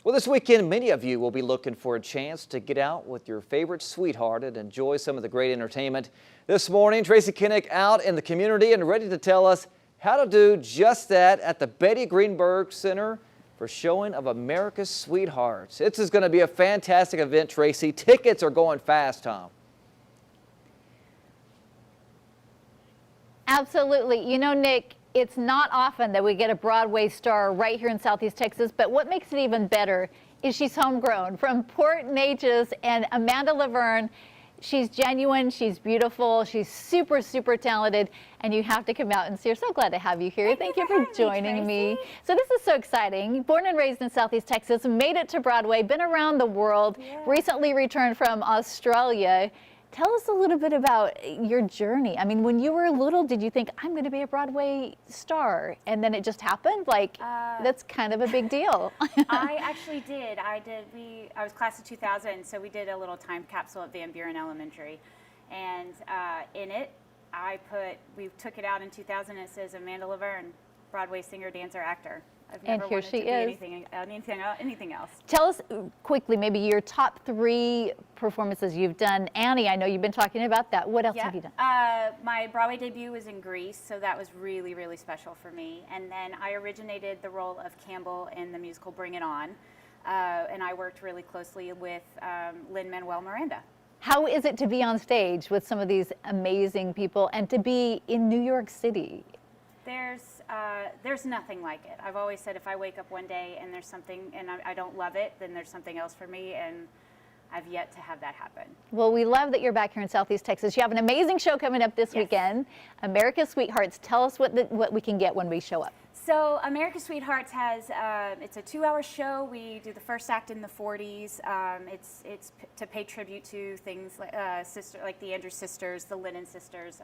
Well, this weekend, many of you will be looking for a chance to get out with your favorite sweetheart and enjoy some of the great entertainment. This morning, Tracy Kennick out in the community and ready to tell us how to do just that at the Betty Greenberg Center for showing of America's Sweethearts. This is going to be a fantastic event, Tracy. Tickets are going fast, Tom. Absolutely. You know, Nick, it's not often that we get a Broadway star right here in Southeast Texas, but what makes it even better is she's homegrown from Port Neches, and Amanda Lavergne. She's genuine, she's beautiful, she's super, super talented, and you have to come out and see her. So glad to have you here. Thank you for joining me. So this is so exciting. Born and raised in Southeast Texas, made it to Broadway, been around the world, recently returned from Australia. Tell us a little bit about your journey. I mean, when you were little, did you think, I'm going to be a Broadway star? And then it just happened? Like, that's kind of a big deal. I actually did. I was class of 2000, so we did a little time capsule at Van Buren Elementary. And in it, we took it out in 2000, and it says Amanda Lavergne, Broadway singer, dancer, actor. I've never and here wanted she to be is. anything else. Tell us quickly, maybe your top 3 performances you've done. Annie, I know you've been talking about that. What else have you done? My Broadway debut was in Greece, so that was really, really special for me. And then I originated the role of Campbell in the musical Bring It On, and I worked really closely with Lin-Manuel Miranda. How is it to be on stage with some of these amazing people and to be in New York City? There's nothing like it. I've always said if I wake up one day and there's something and I don't love it, then there's something else for me, and I've yet to have that happen. Well, we love that you're back here in Southeast Texas. You have an amazing show coming up this weekend, America's Sweethearts. Tell us what we can get when we show up. So America's Sweethearts has, it's a 2-hour show. We do the first act in the 40s. It's to pay tribute to things like, like the Andrews Sisters, the Lennon Sisters,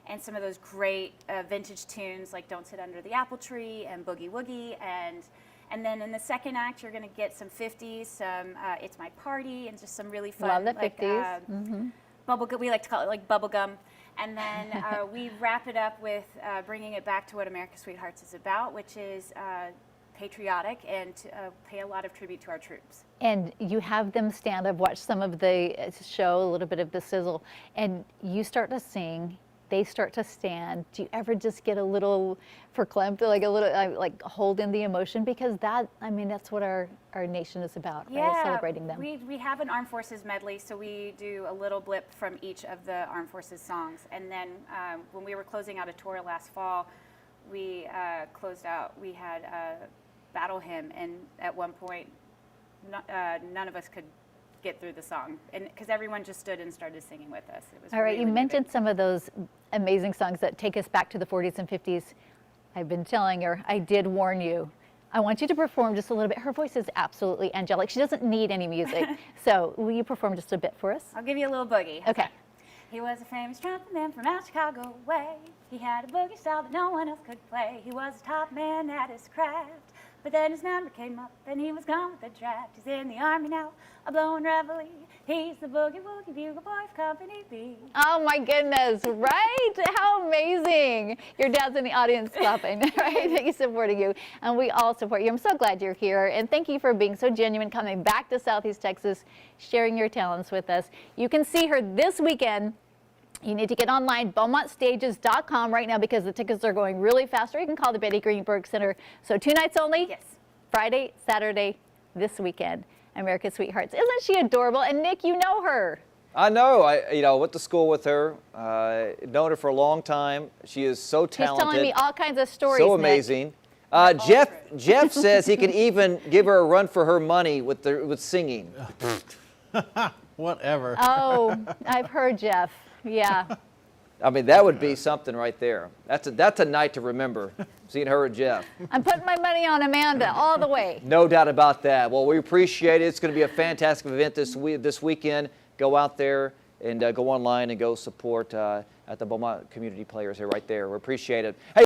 and some of those great vintage tunes like Don't Sit Under the Apple Tree and Boogie Woogie. And then in the second act, you're going to get some 50s, some It's My Party, and just some really fun. Love the 50s. Bubblegum, we like to call it like bubblegum. And then we wrap it up with bringing it back to what America's Sweethearts is about, which is patriotic and to pay a lot of tribute to our troops. And you have them stand. I've watched some of the show, a little bit of the sizzle, and you start to sing. They start to stand. Do you ever just get a little verklempt, like a little, like hold in the emotion? Because that, I mean, that's what our nation is about, right? Celebrating them. We have an Armed Forces medley, so we do a little blip from each of the Armed Forces songs. And then when we were closing out a tour last fall, we closed out, we had a battle hymn, and at one point, none of us could get through the song, and because everyone just stood and started singing with us. It was all right. really You mentioned moving. some of those amazing songs that take us back to the 40s and 50s. I've been telling her, I did warn you. I want you to perform just a little bit. Her voice is absolutely angelic. She doesn't need any music. So will you perform just a bit for us? I'll give you a little boogie. Okay. He was a famous trumpet man from out Chicago way. He had a boogie style that no one else could play. He was a top man at his craft. But then his number came up and he was gone with the draft. He's in the army now, a blowing reveille. He's the Boogie Woogie Bugle Boy of Company B. Oh my goodness, right? How amazing. Your dad's in the audience clapping, right? He's supporting you, and we all support you. I'm so glad you're here, and thank you for being so genuine, coming back to Southeast Texas, sharing your talents with us. You can see her this weekend. You need to get online, BeaumontStages.com right now, because the tickets are going really fast, or you can call the Betty Greenberg Center. So 2 nights only? Yes. Friday, Saturday, this weekend. America's Sweethearts. Isn't she adorable? And Nick, you know her. I know. I went to school with her. Known her for a long time. She is so talented. She's telling me all kinds of stories. So amazing. Jeff says he can even give her a run for her money with singing. Whatever. Oh, I've heard Jeff. Yeah. I mean, that would be something right there. That's a night to remember, seeing her and Jeff. I'm putting my money on Amanda all the way. No doubt about that. Well, we appreciate it. It's going to be a fantastic event this weekend. Go out there and go online and go support at the Beaumont Community Players here right there. We appreciate it. Hey.